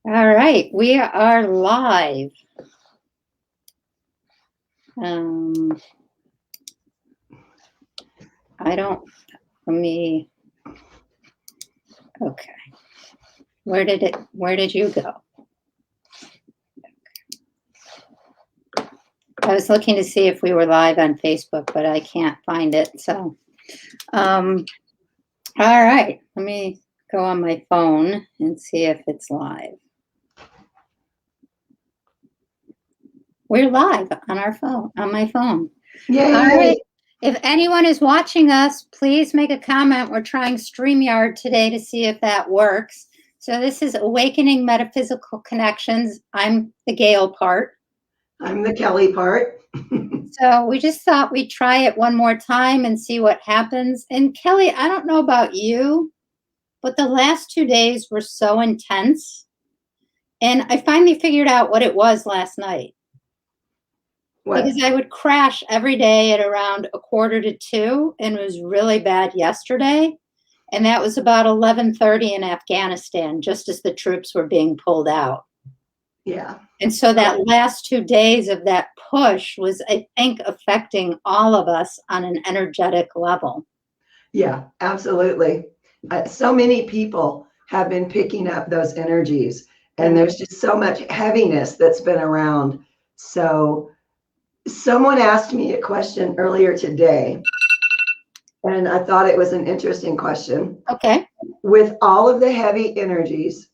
All right, we are live. I don't, let me, okay. Where did you go? I was looking to see if we were live on Facebook, but I can't find it. So, all right, let me go on my phone and see if it's live. We're live on our phone, on my phone. Yay. All right. If anyone is watching us, please make a comment. We're trying StreamYard today to see if that works. So this is Awakening Metaphysical Connections. I'm the Gail part. I'm the Kelly part. So we just thought we'd try it one more time and see what happens. And Kelly, I don't know about you, but the last 2 days were so intense. And I finally figured out what it was last night. What? Because I would crash every day at around 1:45, and it was really bad yesterday. And that was about 11:30 in Afghanistan, just as the troops were being pulled out. Yeah. And so that last 2 days of that push was, I think, affecting all of us on an energetic level. Yeah, absolutely. So many people have been picking up those energies, and there's just so much heaviness that's been around. So someone asked me a question earlier today, and I thought it was an interesting question. Okay. With all of the heavy energies,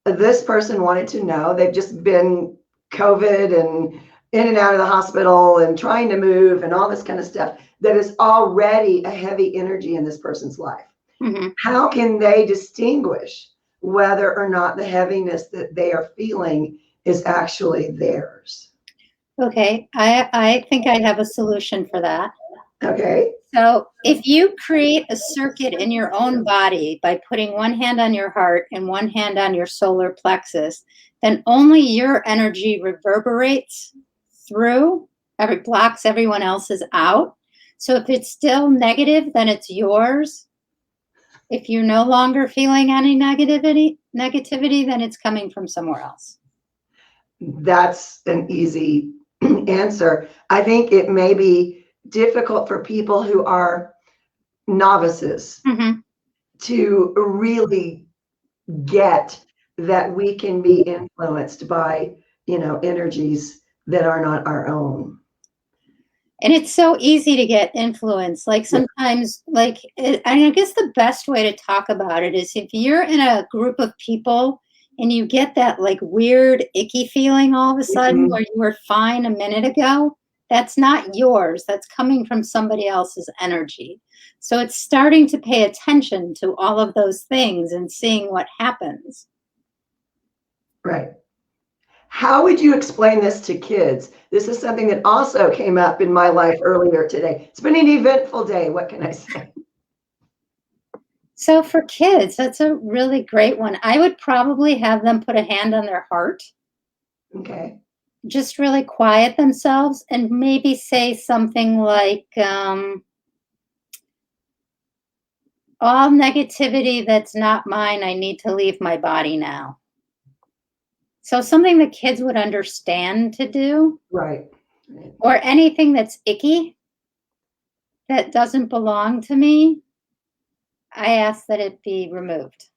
this person wanted to know, they've just been COVID and in and out of the hospital and trying to move and all this kind of stuff, that is already a heavy energy in this person's life. Mm-hmm. How can they distinguish whether or not the heaviness that they are feeling is actually theirs? Okay. I think I have a solution for that. Okay. So if you create a circuit in your own body by putting one hand on your heart and one hand on your solar plexus, then only your energy reverberates through, blocks everyone else's out. So if it's still negative, then it's yours. If you're no longer feeling any negativity, then it's coming from somewhere else. That's an easy answer. I think it may be difficult for people who are novices to really get that we can be influenced by, energies that are not our own. And it's so easy to get influenced. Like sometimes, I guess the best way to talk about it is if you're in a group of people and you get that like weird, icky feeling all of a sudden where you were fine a minute ago, that's not yours. That's coming from somebody else's energy. So it's starting to pay attention to all of those things and seeing what happens. Right. How would you explain this to kids? This is something that also came up in my life earlier today. It's been an eventful day. What can I say? So for kids, that's a really great one. I would probably have them put a hand on their heart. Okay. Just really quiet themselves and maybe say something like, all negativity that's not mine, I need to leave my body now. So something that kids would understand to do. Right. Or anything that's icky, that doesn't belong to me, I ask that it be removed.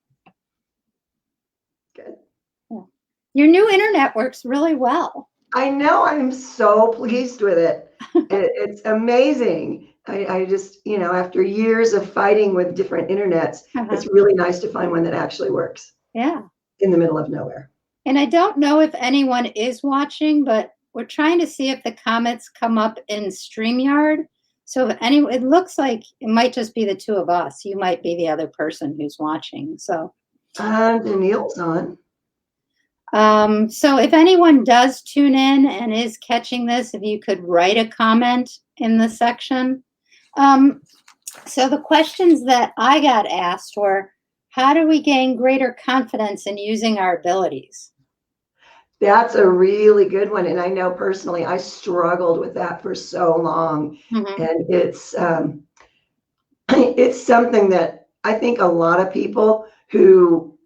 Good. Yeah. Your new internet works really well. I know. I'm so pleased with it. It's amazing. I just, after years of fighting with different internets, it's really nice to find one that actually works. Yeah. In the middle of nowhere. And I don't know if anyone is watching, but we're trying to see if the comments come up in StreamYard. So if anyone, it looks like it might just be the two of us. You might be the other person who's watching. So Danielle's on. So if anyone does tune in and is catching this, if you could write a comment in the section. So the questions that I got asked were, how do we gain greater confidence in using our abilities? That's a really good one. And I know personally, I struggled with that for so long. And it's something that I think a lot of people who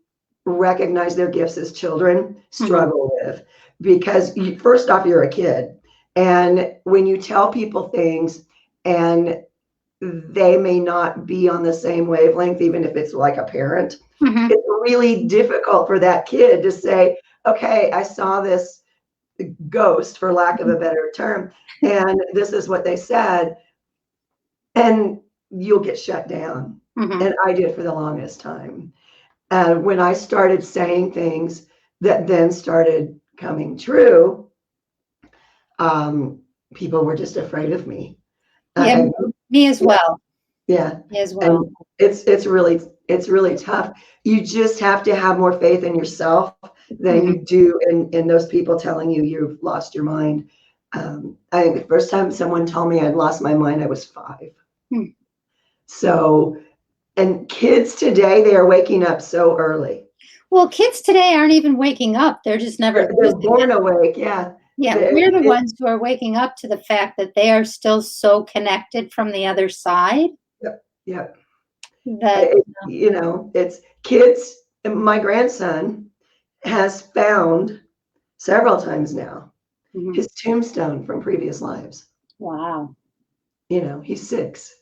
recognize their gifts as children struggle with, because first off, you're a kid. And when you tell people things and they may not be on the same wavelength, even if it's like a parent, it's really difficult for that kid to say, okay, I saw this ghost, for lack of a better term, and this is what they said, and you'll get shut down. And I did for the longest time. When I started saying things that then started coming true, people were just afraid of me. Yeah, me as well. Yeah. Me as well. And it's really tough. You just have to have more faith in yourself than you do in those people telling you you've lost your mind. I think the first time someone told me I'd lost my mind, I was 5. So, and kids today, they are waking up so early. Well, kids today aren't even waking up. They're just never. They're born awake. Yeah. Yeah, we're the ones who are waking up to the fact that they are still so connected from the other side. Yep. That, it's kids. My grandson has found several times now his tombstone from previous lives. Wow. He's 6,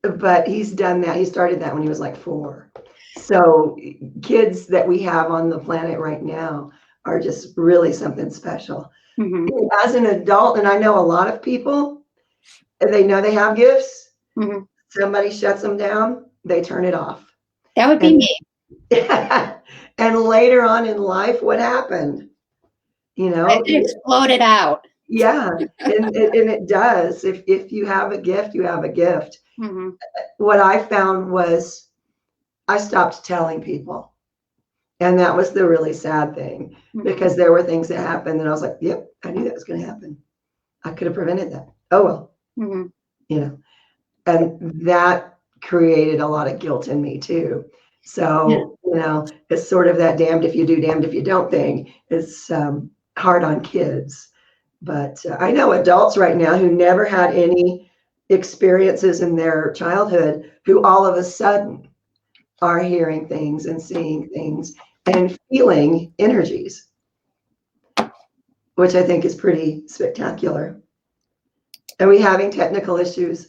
but he's done that. He started that when he was like 4. So kids that we have on the planet right now are just really something special. As an adult, and I know a lot of people, they know they have gifts. Somebody shuts them down, they turn it off. That would be me. And later on in life, what happened? It exploded out. Yeah, and it does. If you have a gift, you have a gift. What I found was I stopped telling people. And that was the really sad thing, because there were things that happened and I was like, yep, I knew that was going to happen. I could have prevented that. Oh, well, and that created a lot of guilt in me too. So, it's sort of that damned if you do, damned if you don't thing. It's hard on kids. But I know adults right now who never had any experiences in their childhood who all of a sudden are hearing things and seeing things and feeling energies, which I think is pretty spectacular. Are we having technical issues?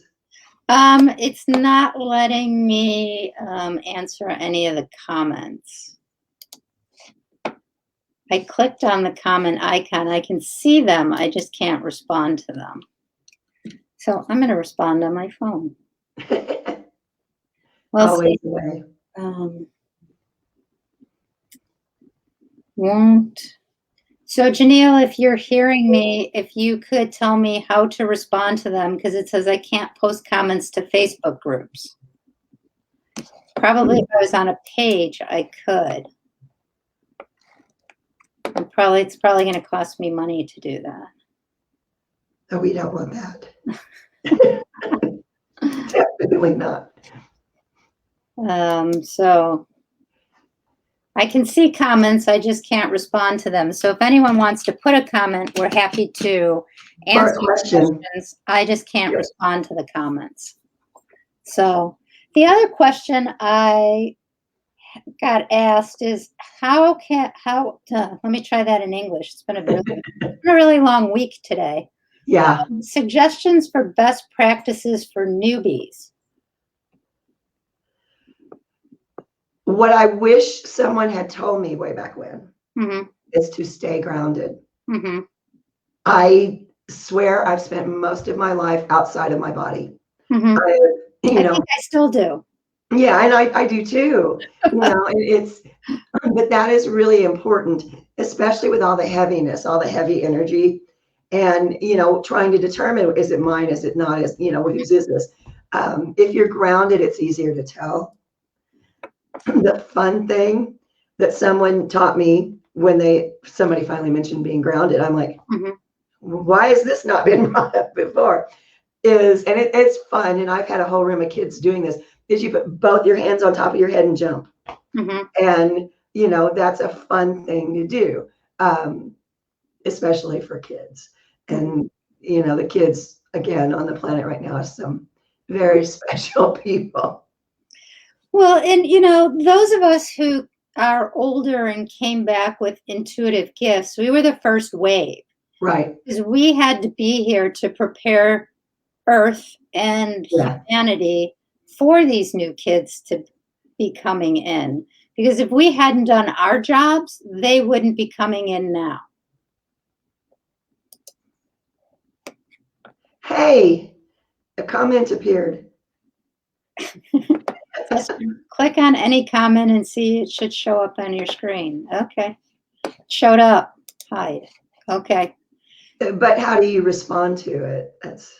It's not letting me answer any of the comments. I clicked on the comment icon. I can see them. I just can't respond to them. So I'm going to respond on my phone. Always the way. Won't. So Janelle, if you're hearing me, if you could tell me how to respond to them, because it says I can't post comments to Facebook groups. Probably if I was on a page, I could. It's probably going to cost me money to do that. Oh, we don't want that. Definitely not. So I can see comments, I just can't respond to them. So if anyone wants to put a comment, we're happy to answer questions. I just can't respond to the comments. So the other question I got asked is let me try that in English. It's been a really long week today. Yeah. Suggestions for best practices for newbies. What I wish someone had told me way back when is to stay grounded. I swear I've spent most of my life outside of my body. I think I still do. Yeah, and I do too. But that is really important, especially with all the heaviness, all the heavy energy, and trying to determine, is it mine, is it not, whose is this? If you're grounded, it's easier to tell. The fun thing that someone taught me when somebody finally mentioned being grounded, I'm like, why has this not been brought up before? It's fun, and I've had a whole room of kids doing this, is you put both your hands on top of your head and jump. And that's a fun thing to do, especially for kids. And the kids, again, on the planet right now are some very special people. Well, and those of us who are older and came back with intuitive gifts, we were the first wave. Right. Because we had to be here to prepare Earth and Yeah. humanity for these new kids to be coming in. Because if we hadn't done our jobs, they wouldn't be coming in now. Hey, a comment appeared. Just click on any comment and see it should show up on your screen. Okay. Showed up. Hide. Okay. But how do you respond to it? That's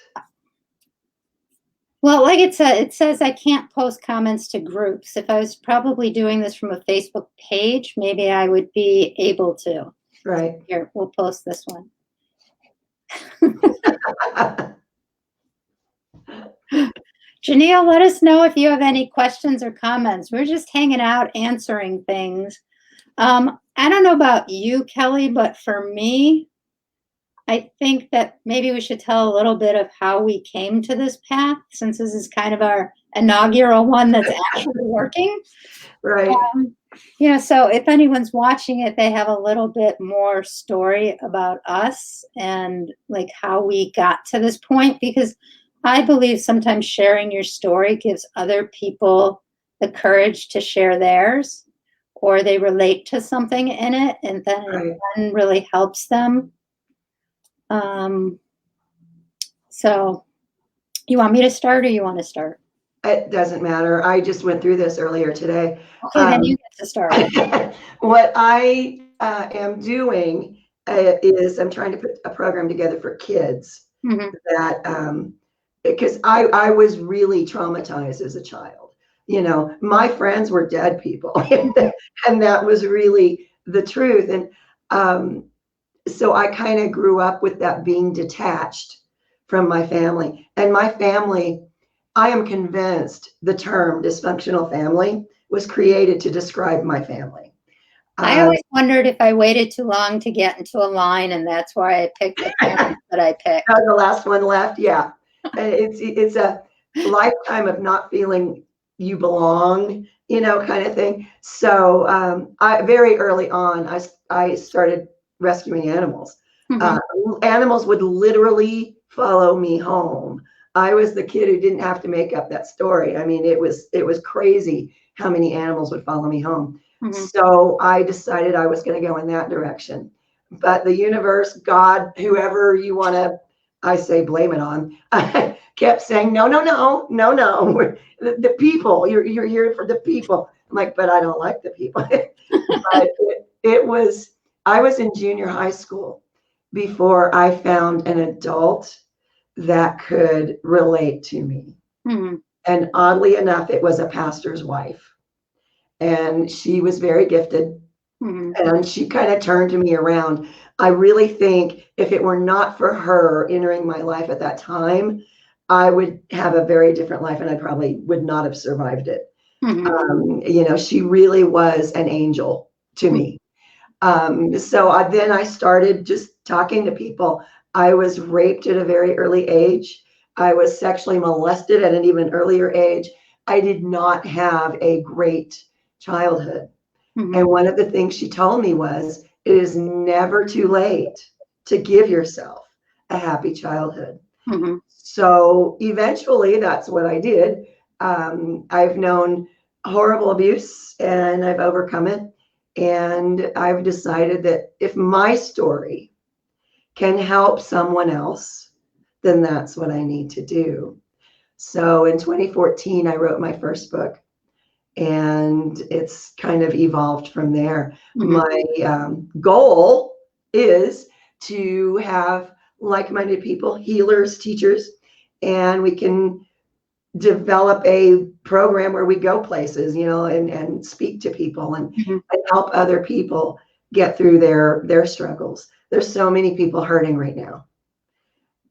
Well, like it says I can't post comments to groups. If I was probably doing this from a Facebook page, maybe I would be able to. right. Here, we'll post this one. Janelle, let us know if you have any questions or comments. We're just hanging out, answering things. I don't know about you, Kelly, but for me, I think that maybe we should tell a little bit of how we came to this path, since this is kind of our inaugural one that's actually working. Right. So if anyone's watching it, they have a little bit more story about us and like how we got to this point, because I believe sometimes sharing your story gives other people the courage to share theirs, or they relate to something in it, and then it then really helps them. So you want me to start or you want to start? It doesn't matter. I just went through this earlier today. Okay, then you get to start. What I am doing is I'm trying to put a program together for kids that, because I was really traumatized as a child. My friends were dead people, and that was really the truth. And so I kind of grew up with that being detached from my family. And my family, I am convinced the term dysfunctional family was created to describe my family. I always wondered if I waited too long to get into a line, and that's why I picked the parents that I picked. The last one left, yeah. It's a lifetime of not feeling you belong, kind of thing. So I very early on, I started rescuing animals. Animals would literally follow me home. I was the kid who didn't have to make up that story. I mean, it was crazy how many animals would follow me home. So I decided I was going to go in that direction. But the universe, God, whoever you want to, I say blame it on, kept saying, no, no, no, no, no. The people, you're here for the people. I'm like, but I don't like the people. But I was in junior high school before I found an adult that could relate to me. And oddly enough, it was a pastor's wife. And she was very gifted. And she kind of turned me around. I really think if it were not for her entering my life at that time, I would have a very different life and I probably would not have survived it. She really was an angel to me. So then I started just talking to people. I was raped at a very early age. I was sexually molested at an even earlier age. I did not have a great childhood. And one of the things she told me was, it is never too late to give yourself a happy childhood. So eventually that's what I did. I've known horrible abuse and I've overcome it. And I've decided that if my story can help someone else, then that's what I need to do. So in 2014, I wrote my first book. And it's kind of evolved from there. My goal is to have like-minded people, healers, teachers, and we can develop a program where we go places, and speak to people and help other people get through their struggles. There's so many people hurting right now.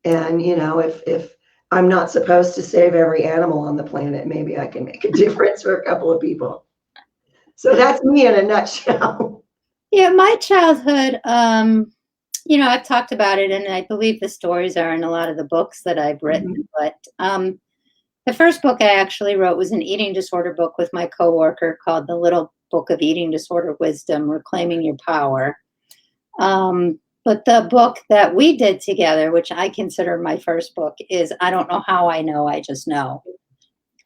And, if I'm not supposed to save every animal on the planet, maybe I can make a difference for a couple of people. So that's me in a nutshell. Yeah, my childhood, I've talked about it, and I believe the stories are in a lot of the books that I've written. But the first book I actually wrote was an eating disorder book with my coworker called The Little book of eating disorder wisdom, Reclaiming Your Power. But the book that we did together, which I consider my first book, is I Don't Know How I Know, I Just Know.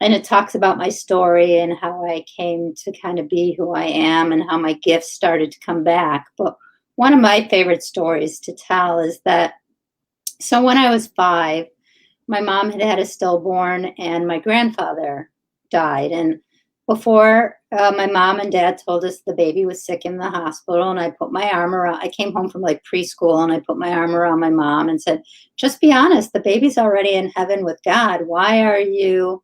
And it talks about my story and how I came to kind of be who I am and how my gifts started to come back. But one of my favorite stories to tell is that, so when I was 5, my mom had had a stillborn and my grandfather died. And before my mom and dad told us the baby was sick in the hospital, and I put my arm around, I came home from like preschool and I put my arm around my mom and said, just be honest, the baby's already in heaven with God. Why are you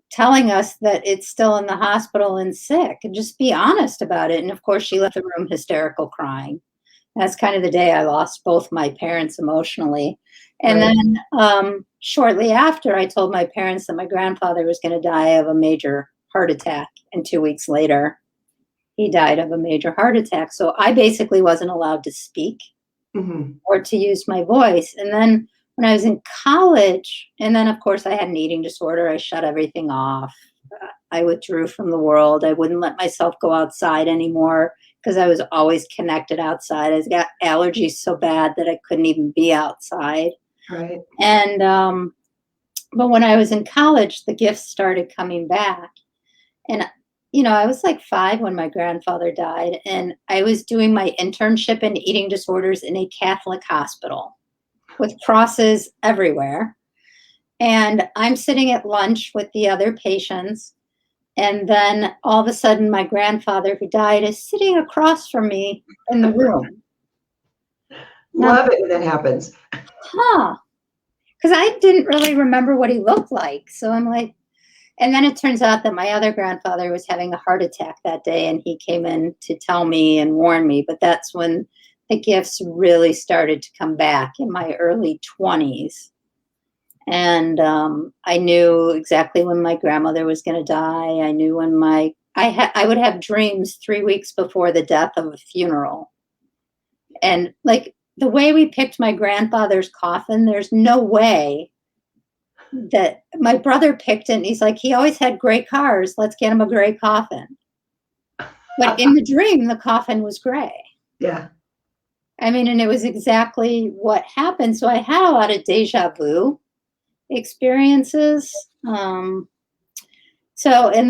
telling us that it's still in the hospital and sick? And just be honest about it. And of course, she left the room hysterical crying. That's kind of the day I lost both my parents emotionally. And Right. then shortly after, I told my parents that my grandfather was going to die of a major heart attack. And 2 weeks later, he died of a major heart attack. So I basically wasn't allowed to speak Mhm. or to use my voice. And then when I was in college, and then of course I had an eating disorder, I shut everything off. I withdrew from the world. I wouldn't let myself go outside anymore because I was always connected outside. I got allergies so bad that I couldn't even be outside. Right. And but when I was in college, the gifts started coming back. And I was like 5 when my grandfather died, and I was doing my internship in eating disorders in a Catholic hospital with crosses everywhere. And I'm sitting at lunch with the other patients. And then all of a sudden, my grandfather, who died, is sitting across from me in the room. And I'm Love it when that happens. huh, because I didn't really remember what he looked like. So I'm like, and then it turns out that my other grandfather was having a heart attack that day, and he came in to tell me and warn me. But that's when the gifts really started to come back in my early 20s. And I knew exactly when my grandmother was going to die. I knew when I would have dreams 3 weeks before the death of a funeral. And like the way we picked my grandfather's coffin, there's no way that my brother picked it. And he's like, he always had gray cars. Let's get him a gray coffin. But in the dream, the coffin was gray. Yeah. I mean, and it was exactly what happened. So I had a lot of deja vu experiences. And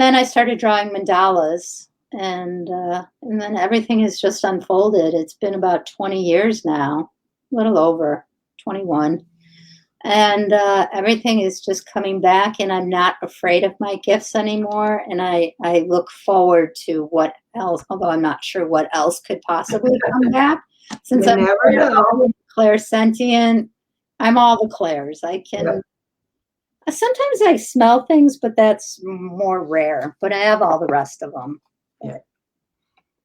then I started drawing mandalas, and then everything has just unfolded. It's been about 20 years now, a little over 21, and everything is just coming back. And I'm not afraid of my gifts anymore. And I look forward to what else, although I'm not sure what else could possibly come back. Since You I'm never know. clairsentient, I'm all the clairs. I can. Yep. Sometimes I smell things, but that's more rare. But I have all the rest of them. Yeah.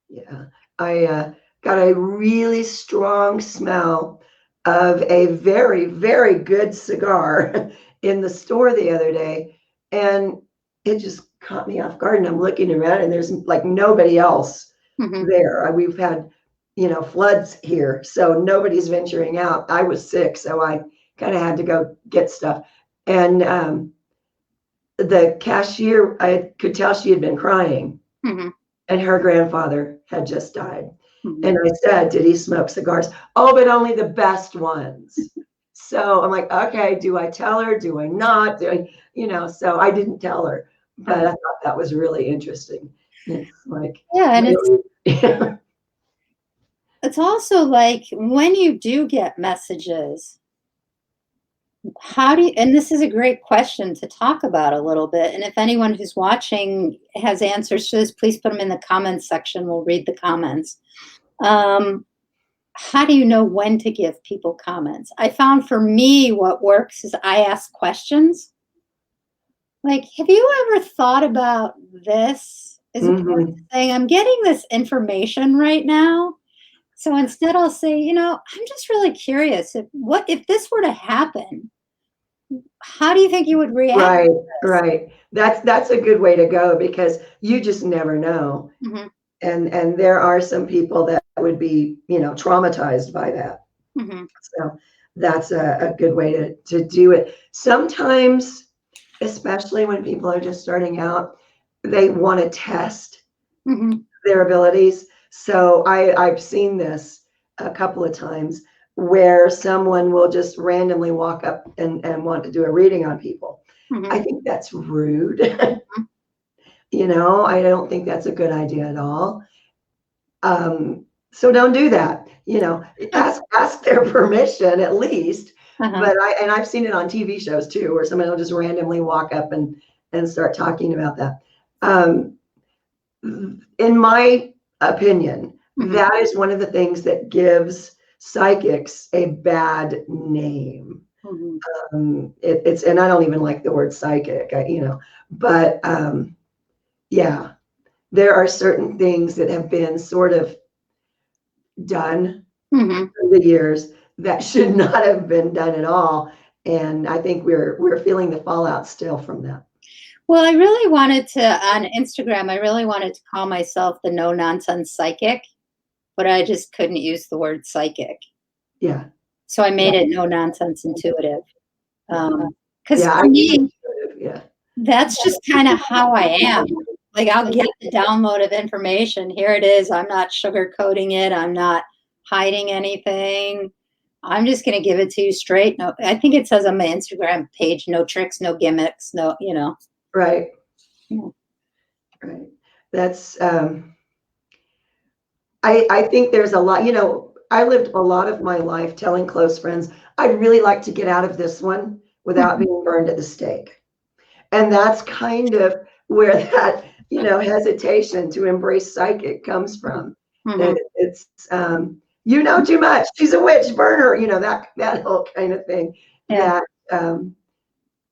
Yeah. I got a really strong smell of a very, very good cigar in the store the other day. And it just caught me off guard. And I'm looking around and there's like nobody else Mhm. there. We've had, floods here. So nobody's venturing out. I was sick, so I kind of had to go get stuff. And the cashier, I could tell she had been crying. Mhm. And her grandfather had just died. Mhm. And I said, "Did he smoke cigars?" "Oh, but only the best ones." So I'm like, "Okay, do I tell her? Do I not? Do I?" So I didn't tell her, but I thought that was really interesting. It's like, Yeah, and it's really it's also like when you do get messages, how do you, and this is a great question to talk about a little bit. And if anyone who's watching has answers to this, please put them in the comments section. We'll read the comments. Um, how do you know when to give people comments? I found for me, what works is I ask questions. Like, have you ever thought about this? As opposed to Mhm. saying, I'm getting this information right now. So instead I'll say, I'm just really curious if this were to happen, how do you think you would react Right, to this? right. That's a good way to go because you just never know. Mhm, And there are some people that would be, traumatized by that. mhm, So that's a good way to do it. Sometimes, especially when people are just starting out, they want to test their abilities. So I've seen this a couple of times where someone will just randomly walk up and want to do a reading on people. I think that's rude. I don't think that's a good idea at all. So don't do that. Ask their permission at least. But I've seen it on TV shows too, where somebody will just randomly walk up and start talking about that. In my opinion, that is one of the things that gives psychics a bad name. It's, and I don't even like the word psychic, but yeah, there are certain things that have been sort of done through the years that should not have been done at all. And I think we're feeling the fallout still from that. Well, I really wanted to, on Instagram, I really wanted to call myself the no nonsense psychic, but I just couldn't use the word psychic. Yeah. So I made it no nonsense intuitive. Because Yeah, for me, that's just kind of how I am. Like, I'll get the download of information. Here it is. I'm not sugarcoating it. I'm not hiding anything. I'm just going to give it to you straight. No, I think it says on my Instagram page, no tricks, no gimmicks, no, Right. Yeah. Right. That's, I think there's a lot, I lived a lot of my life telling close friends, I'd really like to get out of this one without being burned at the stake. And that's kind of where that, hesitation to embrace psychic comes from. It's, too much. She's a witch, burn her, that whole kind of thing that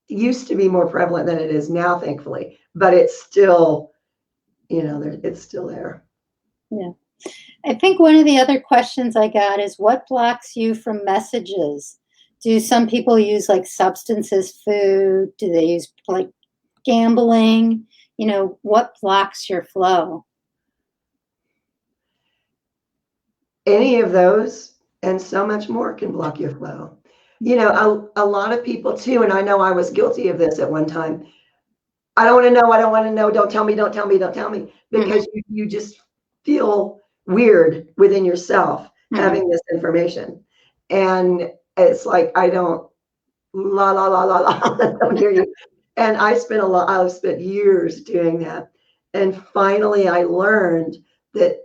used to be more prevalent than it is now, thankfully. But it's still, it's still there. Yeah. I think one of the other questions I got is, what blocks you from messages? Do some people use like substances, food? Do they use like gambling? What blocks your flow? Any of those and so much more can block your flow. A lot of people too, and I know I was guilty of this at one time. I don't want to know. I don't want to know. Don't tell me. Don't tell me. Don't tell me. Because you just feel weird within yourself having this information. And it's like, I don't, la, la, la, la, la, I don't hear you. And I've spent years doing that. And finally I learned that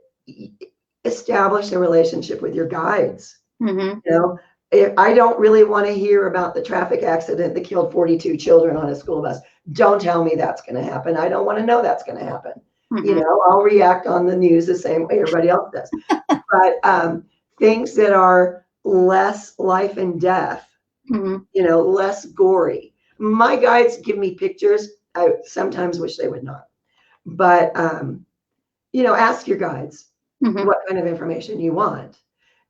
establish a relationship with your guides. If I don't really want to hear about the traffic accident that killed 42 children on a school bus, don't tell me that's going to happen. I don't want to know that's going to happen. I'll react on the news the same way everybody else does. But things that are less life and death, less gory. My guides give me pictures. I sometimes wish they would not. But, ask your guides what kind of information you want,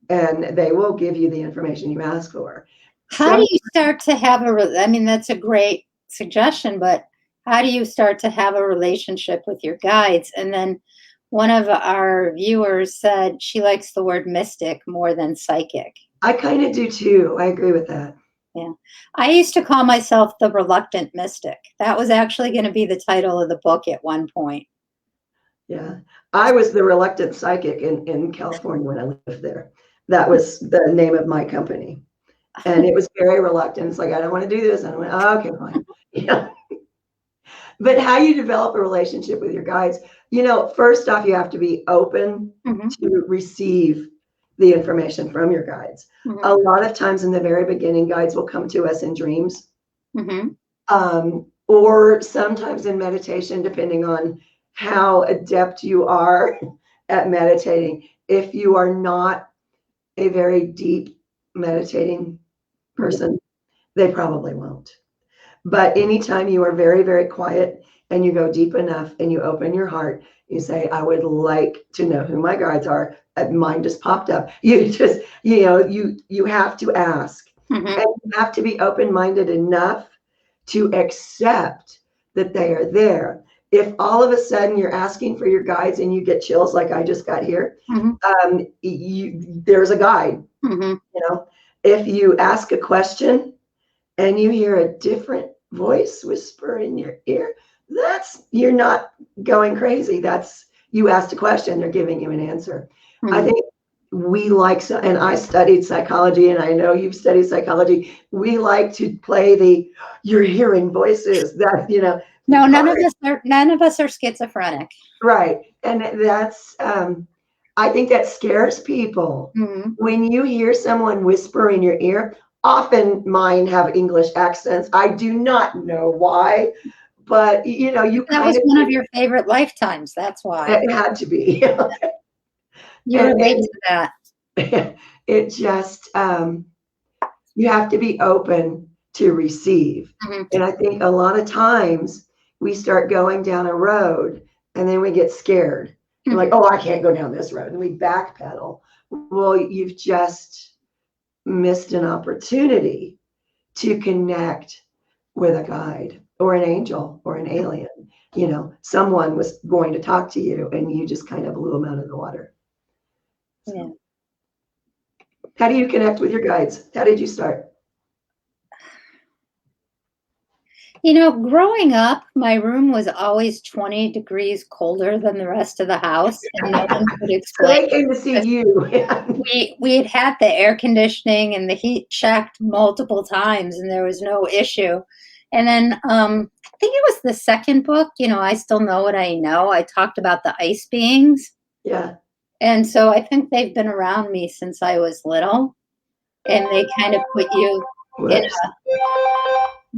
and they will give you the information you ask for. How do you start to have that's a great suggestion, but how do you start to have a relationship with your guides? And then one of our viewers said she likes the word mystic more than psychic. I kind of do too. I agree with that. Yeah. I used to call myself the reluctant mystic. That was actually going to be the title of the book at one point. Yeah. I was the reluctant psychic in California when I lived there. That was the name of my company. And it was very reluctant. It's like, I don't want to do this. And I went, oh, okay, fine. But how you develop a relationship with your guides, first off, you have to be open to receive the information from your guides. A lot of times in the very beginning, guides will come to us in dreams, or sometimes in meditation, depending on how adept you are at meditating. If you are not a very deep meditating person, they probably won't. But anytime you are very, very quiet and you go deep enough and you open your heart, you say, I would like to know who my guides are. Mine just popped up. You just, you have to ask. And you have to be open-minded enough to accept that they are there. If all of a sudden you're asking for your guides and you get chills like I just got here, there's a guide. If you ask a question and you hear a different voice whisper in your ear, you're not going crazy. That's you asked a question, they're giving you an answer. I Mhm. think we like, and I studied psychology, and I know you've studied psychology. We like to play the, you're hearing voices that, No, part, none of us are schizophrenic. right. And that's, I think that scares people. Mhm. When you hear someone whisper in your ear, often mine have English accents. I do not know why, but you That kind was of one of think your favorite lifetimes, that's why. it had to be. You and, relate to that. it just, you have to be open to receive. Mhm. And I think a lot of times we start going down a road and then we get scared. We're like, Mhm. oh, I can't go down this road. And we backpedal. Well, you've just missed an opportunity to connect with a guide or an angel or an alien. Someone was going to talk to you and you just kind of blew them out of the water. Yeah. So, how do you connect with your guides? How did you start? Growing up, my room was always 20 degrees colder than the rest of the house, and no one could So explain they came to see because you. we had had the air conditioning and the heat checked multiple times, and there was no issue. And then I think it was the second book, I Still Know What I Know. I talked about the ice beings. Yeah. And so I think they've been around me since I was little, and they kind of put you in Whoops. a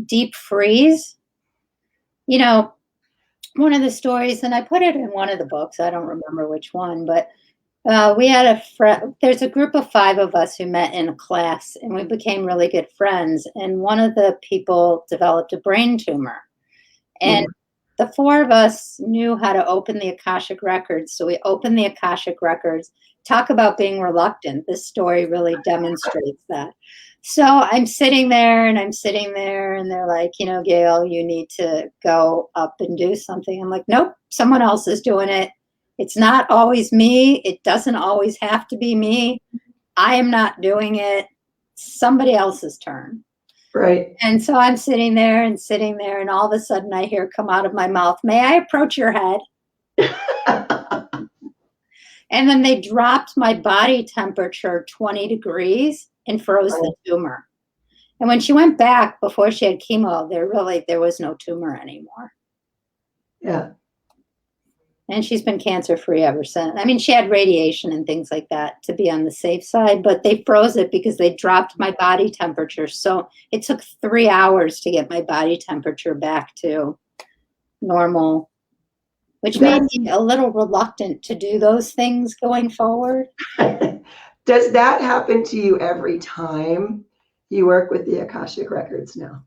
deep freeze. You know, one of the stories, and I put it in one of the books, I don't remember which one, but we had a friend, there's a group of 5 of us who met in a class, and we became really good friends. And one of the people developed a brain tumor. And Mhm. the 4 of us knew how to open the Akashic records. So we opened the Akashic records. Talk about being reluctant. This story really demonstrates that. So I'm sitting there and I'm sitting there, and they're like, Gail, you need to go up and do something. I'm like, nope, someone else is doing it. It's not always me. It doesn't always have to be me. I am not doing it. Somebody else's turn. Right. And so I'm sitting there, and all of a sudden I hear come out of my mouth, may I approach your head? And then they dropped my body temperature 20 degrees and froze the tumor. And when she went back before she had chemo, there was no tumor anymore. Yeah. And she's been cancer free ever since. I mean, she had radiation and things like that to be on the safe side, but they froze it because they dropped my body temperature. So it took 3 hours to get my body temperature back to normal, which made That's, me a little reluctant to do those things going forward. does that happen to you every time you work with the Akashic records now?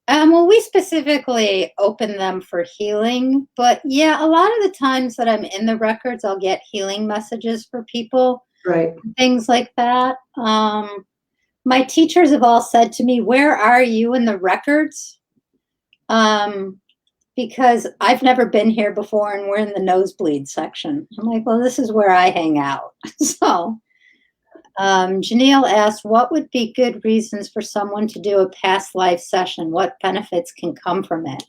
Well, we specifically open them for healing, but yeah, a lot of the times that I'm in the records, I'll get healing messages for people, Right. things like that. My teachers have all said to me, "Where are you in the records?" Because I've never been here before, and we're in the nosebleed section. I'm like, well, this is where I hang out. So Janelle asked, what would be good reasons for someone to do a past life session? What benefits can come from it?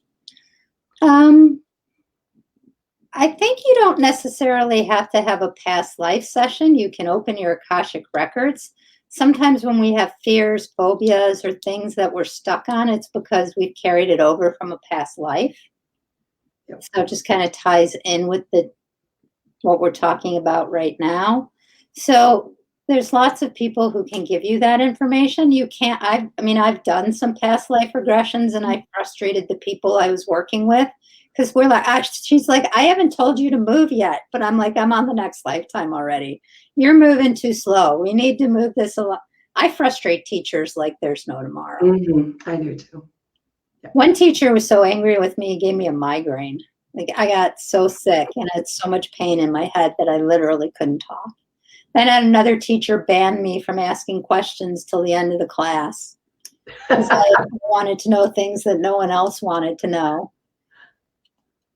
I think you don't necessarily have to have a past life session. You can open your Akashic records. Sometimes when we have fears, phobias, or things that we're stuck on, it's because we've carried it over from a past life. Yep. So it just kind of ties in with what we're talking about right now. So there's lots of people who can give you that information. You can't, I've done some past life regressions, and I frustrated the people I was working with because we're like, she's like, I haven't told you to move yet, but I'm like, I'm on the next lifetime already. You're moving too slow. We need to move this along. I frustrate teachers like there's no tomorrow. Mm-hmm. I do too. Yeah. One teacher was so angry with me, he gave me a migraine. Like I got so sick and I had so much pain in my head that I literally couldn't talk. Then I had another teacher ban me from asking questions till the end of the class because I wanted to know things that no one else wanted to know.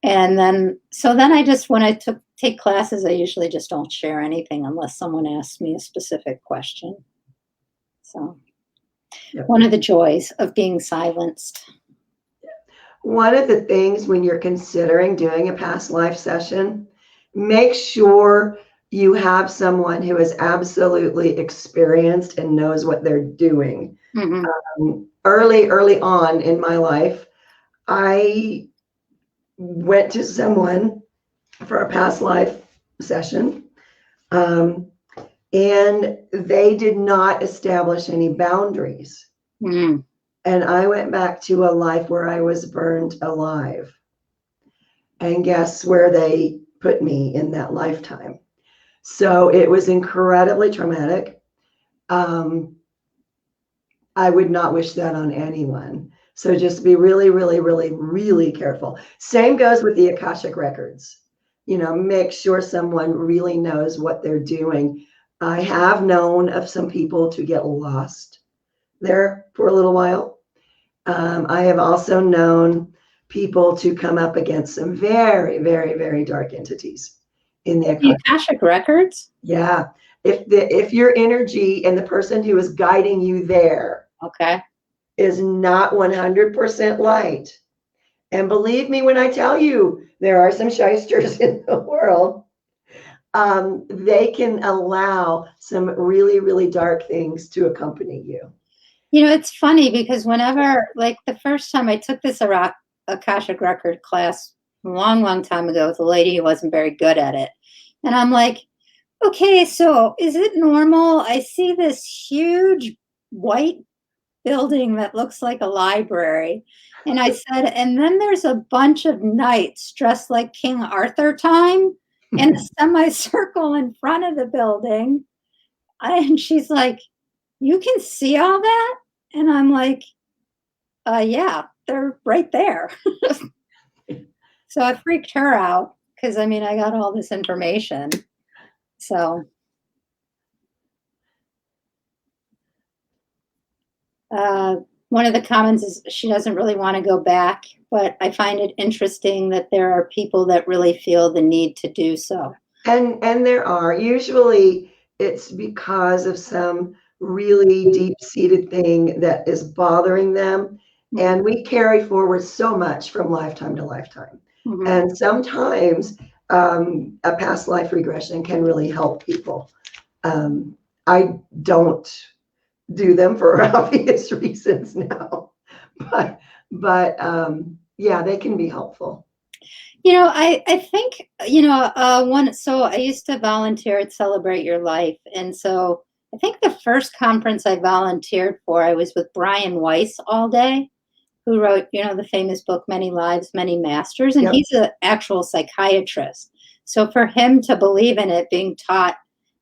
And then I just, when I take classes, I usually just don't share anything unless someone asks me a specific question. So Yep. One of the joys of being silenced. One of the things when you're considering doing a past life session make sure you have someone who is absolutely experienced and knows what they're doing. Early on in my life, I went to someone for a past life session, and they did not establish any boundaries. And I went back to a life where I was burned alive. And guess where they put me in that lifetime? So it was incredibly traumatic. I would not wish that on anyone. So just be really, really, really, really careful. Same goes with the Akashic records. Make sure someone really knows what they're doing. I have known of some people to get lost there for a little while. I have also known people to come up against some very, very, very dark entities in the Akashic records. Yeah. If your energy and the person who is guiding you there is not 100% light, and believe me when I tell you there are some shysters in the world, they can allow some really, really dark things to accompany you. It's funny because whenever, like the first time I took this Akashic record class a long, long time ago with a lady who wasn't very good at it. And I'm like, okay, so is it normal? I see this huge white building that looks like a library. And I said, and then there's a bunch of knights dressed like King Arthur time in a semicircle in front of the building. And she's like, you can see all that? And I'm like, yeah, they're right there. So I freaked her out because, I got all this information. So one of the comments is she doesn't really want to go back, but I find it interesting that there are people that really feel the need to do so. And there are. Usually it's because of some really deep-seated thing that is bothering them. And we carry forward so much from lifetime to lifetime. And sometimes a past life regression can really help people. I don't do them for obvious reasons now, but yeah, they can be helpful. I think, so I used to volunteer at Celebrate Your Life. And so I think the first conference I volunteered for, I was with Brian Weiss all day, who wrote, the famous book, Many Lives, Many Masters. And he's an actual psychiatrist. So for him to believe in it being taught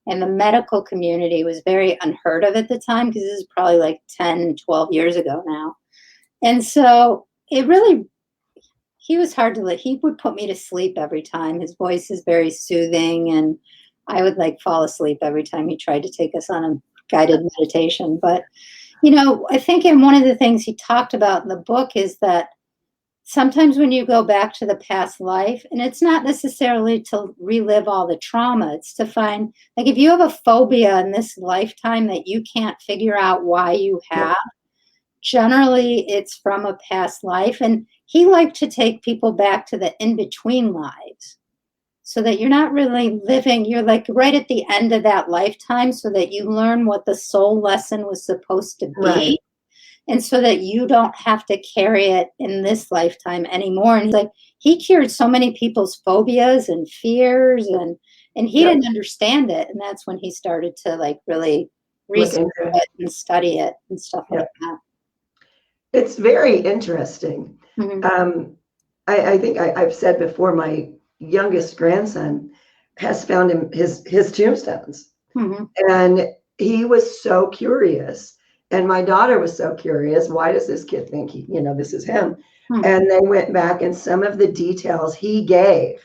in the medical community was very unheard of at the time, because this is probably like 10, 12 years ago now. And so it really, he was hard to let. He would put me to sleep every time. His voice is very soothing, and I would fall asleep every time he tried to take us on a guided meditation. But, I think one of the things he talked about in the book is that sometimes when you go back to the past life, and it's not necessarily to relive all the trauma, it's to find, if you have a phobia in this lifetime that you can't figure out why you have, generally it's from a past life. And he liked to take people back to the in-between lives so that you're not really living, you're right at the end of that lifetime, so that you learn what the soul lesson was supposed to be. And so that you don't have to carry it in this lifetime anymore. And he cured so many people's phobias and fears, and he didn't understand it. And that's when he started to really research it and study it and stuff like that. It's very interesting. I think I've said before, my youngest grandson has found his tombstones. And he was so curious. And my daughter was so curious. Why does this kid think this is him? And they went back, and some of the details he gave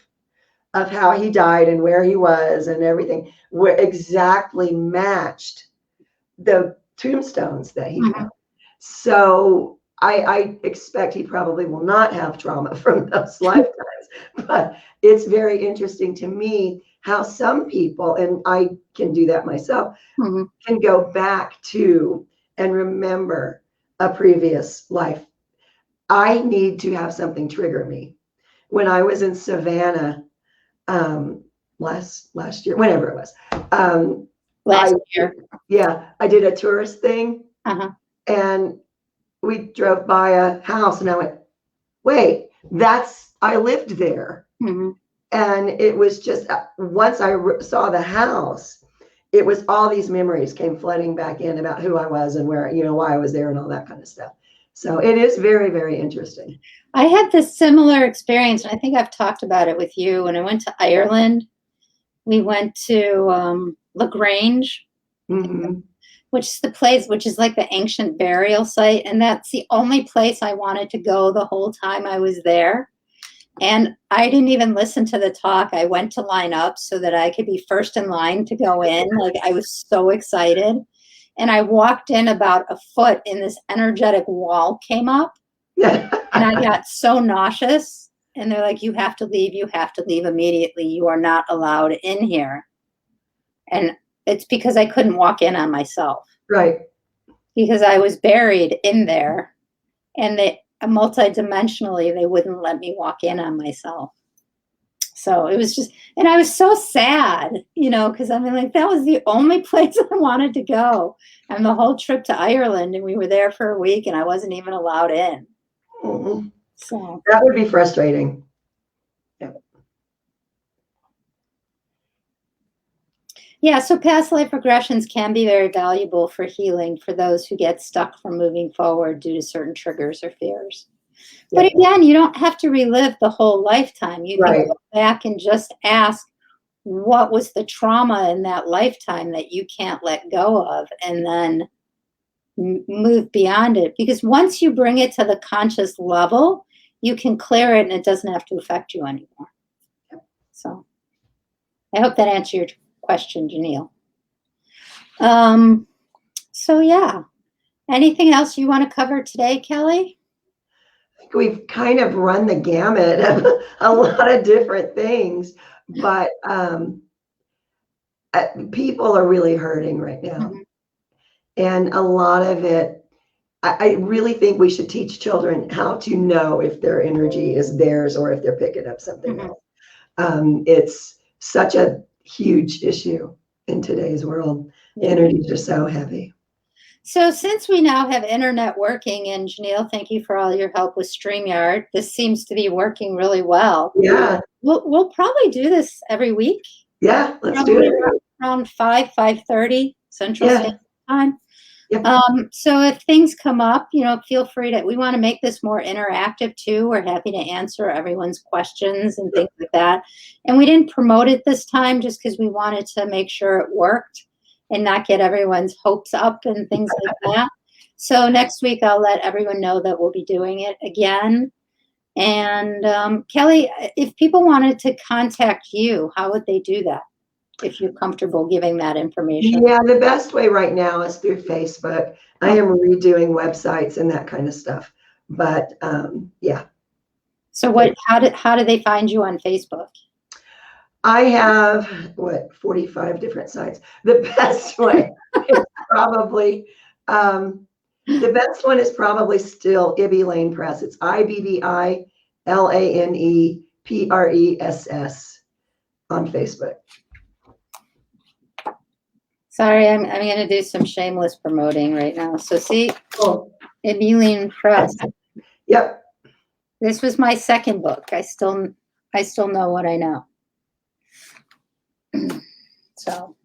of how he died and where he was and everything were exactly matched the tombstones that he found. So I expect he probably will not have trauma from those lifetimes. But it's very interesting to me how some people, and I can do that myself, can go back to and remember a previous life. I need to have something trigger me. When I was in Savannah, last year, whenever it was. Last year. Yeah, I did a tourist thing, Uh-huh. and we drove by a house, and I went, wait, I lived there. Mm-hmm. And it was just, once I saw the house, it was all these memories came flooding back in about who I was and where, why I was there and all that kind of stuff. So it is very, very interesting. I had this similar experience, and I think I've talked about it with you. When I went to Ireland, we went to LaGrange, Mm-hmm. which is the place, which is like the ancient burial site. And that's the only place I wanted to go the whole time I was there. And I didn't even listen to the talk. I went to line up so that I could be first in line to go in. Like, I was so excited. And I walked in about a foot, and this energetic wall came up. And I got so nauseous. And they're like, you have to leave. You have to leave immediately. You are not allowed in here. And it's because I couldn't walk in on myself. Right. Because I was buried in there. And multidimensionally, they wouldn't let me walk in on myself. So it was just, and I was so sad, because I mean, like, that was the only place I wanted to go. And the whole trip to Ireland, and we were there for a week, and I wasn't even allowed in. Mm-hmm. So that would be frustrating. Yeah, so past life regressions can be very valuable for healing for those who get stuck from moving forward due to certain triggers or fears. But again, you don't have to relive the whole lifetime. You can go back and just ask, what was the trauma in that lifetime that you can't let go of, and then move beyond it. Because once you bring it to the conscious level, you can clear it and it doesn't have to affect you anymore. So I hope that answered your question, Janelle. So yeah, anything else you want to cover today, Kelly? I think we've kind of run the gamut of a lot of different things, but people are really hurting right now. Mm-hmm. And a lot of it, I really think we should teach children how to know if their energy is theirs or if they're picking up something else. It's such a huge issue in today's world. Yeah. Energies are so heavy. So since we now have internet working, and Janelle, thank you for all your help with StreamYard. This seems to be working really well. Yeah. We'll probably do this every week. Yeah, let's do it. Around 5:30 Central Standard Time. Yep. So if things come up, feel free to, we want to make this more interactive too. We're happy to answer everyone's questions and things like that. And we didn't promote it this time just because we wanted to make sure it worked and not get everyone's hopes up and things like that. So next week, I'll let everyone know that we'll be doing it again. And Kelly, if people wanted to contact you, how would they do that? If you're comfortable giving that information. Yeah, the best way right now is through Facebook. I am redoing websites and that kind of stuff. But yeah. So how do they find you on Facebook? I have 45 different sites. The best way is probably the best one is probably still Ibby Lane Press. It's IBBILANEPRESS on Facebook. Sorry, I'm going to do some shameless promoting right now. So see, Ibby Lane Press. Yep. This was my second book. I still know what I know. So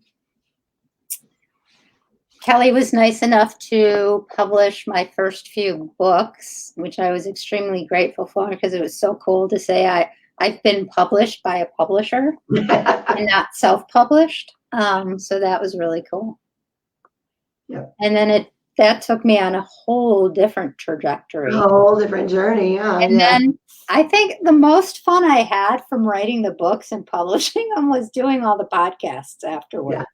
Kelly was nice enough to publish my first few books, which I was extremely grateful for because it was so cool to say I've been published by a publisher and not self-published. So that was really cool. Yep. And then that took me on a whole different trajectory. A whole different journey, yeah. And then I think the most fun I had from writing the books and publishing them was doing all the podcasts afterward.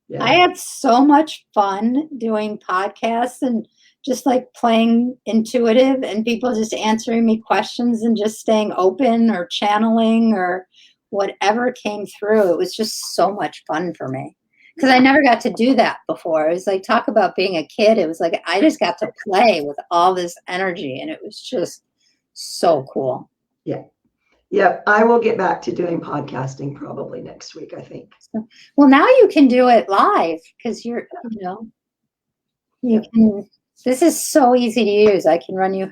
Yeah. I had so much fun doing podcasts and just like playing intuitive and people just answering me questions and just staying open or channeling or whatever came through. It was just so much fun for me because I never got to do that before. It was like, talk about being a kid. It was like, I just got to play with all this energy and it was just so cool. Yeah. Yep. I will get back to doing podcasting probably next week, I think. So, well, now you can do it live because you Yep. can. This is so easy to use. I can run you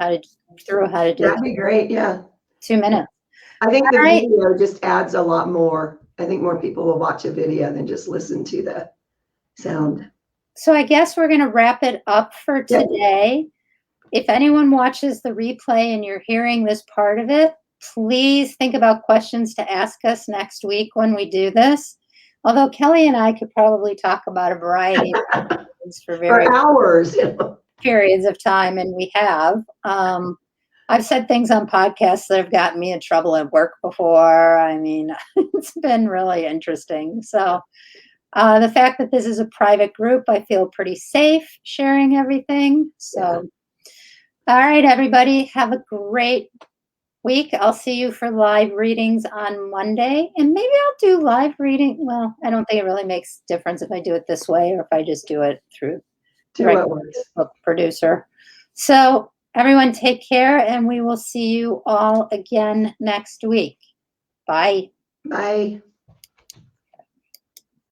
through how to do That'd be great. Yeah. 2 minutes. I think the All right. video just adds a lot more. I think more people will watch a video than just listen to the sound. So I guess we're going to wrap it up for today. If anyone watches the replay and you're hearing this part of it, please think about questions to ask us next week when we do this. Although Kelly and I could probably talk about a variety of things for various hours. periods of time, and we have. I've said things on podcasts that have gotten me in trouble at work before. I mean, it's been really interesting. So the fact that this is a private group, I feel pretty safe sharing everything. So, all right, everybody, have a great week. I'll see you for live readings on Monday, and maybe I'll do live reading. Well, I don't think it really makes a difference if I do it this way or if I just do it through the book producer. So everyone take care, and we will see you all again next week. Bye. Bye.